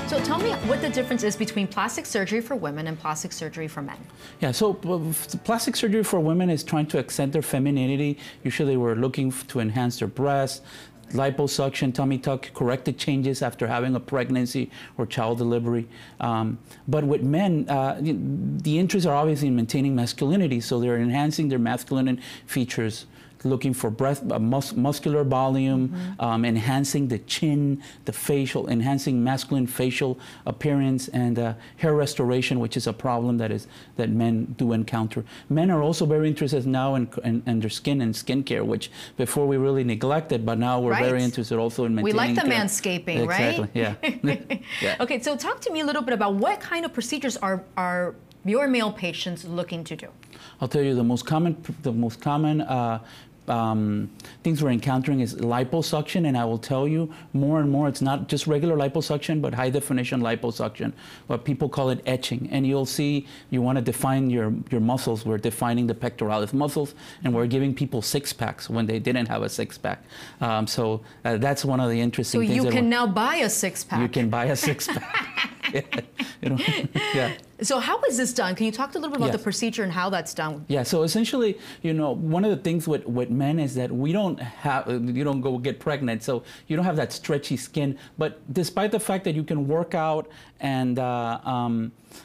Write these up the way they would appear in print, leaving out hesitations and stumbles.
So tell me what the difference is between plastic surgery for women and plastic surgery for men. Yeah, so plastic surgery for women is trying to accent their femininity. Usually we're looking to enhance their breasts, liposuction, tummy tuck, corrective changes after having a pregnancy or child delivery. But with men, the interests are obviously in maintaining masculinity, so they're enhancing their masculine features, looking for breast, muscular volume, enhancing the chin, the facial, enhancing masculine facial appearance, and hair restoration, which is a problem that men do encounter. Men are also very interested now in their skin and skincare, which before we really neglected, but now we're very interested also in maintaining. We like the manscaping, right? Exactly. Yeah. Yeah. Okay, so talk to me a little bit about what kind of procedures are your male patients looking to do? I'll tell you the most common things we're encountering is liposuction, and I will tell you more and more it's not just regular liposuction but high definition liposuction, but people call it etching. And you'll see, you want to define your muscles, we're defining the pectoralis muscles, and we're giving people six-packs when they didn't have a six-pack. So that's one of the interesting things. So you can now buy a six-pack. You can buy a six-pack. Yeah. You know, yeah. So how is this done? Can you talk a little bit about the procedure and how that's done? Yeah, so essentially, you know, one of the things with men is that you don't go get pregnant, so you don't have that stretchy skin. But despite the fact that you can work out and,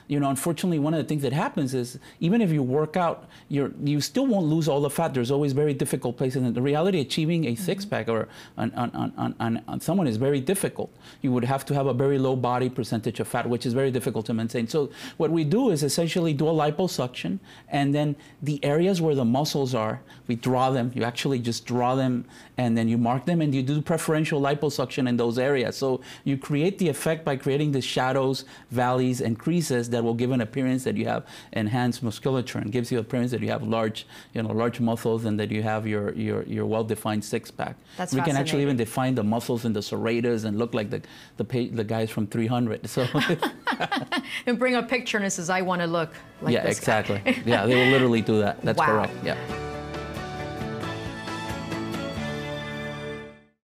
you know, unfortunately, one of the things that happens is even if you work out, you still won't lose all the fat. There's always very difficult places. And the reality, achieving a six-pack or on someone is very difficult. You would have to have a very low body percentage of fat, which is very difficult to maintain. So what we do is essentially do a liposuction, and then the areas where the muscles are, we draw them. You actually just draw them, and then you mark them, and you do preferential liposuction in those areas. So you create the effect by creating the shadows, valleys, and creases that will give an appearance that you have enhanced musculature, and gives you an appearance that you have large, you know, large muscles, and that you have your well-defined six-pack. That's we can actually even define the muscles in the serratus and look like the guys from 300. So and bring a picture and it says, I want to look like this exactly. guy. Yeah, they will literally do that. That's correct. Yeah.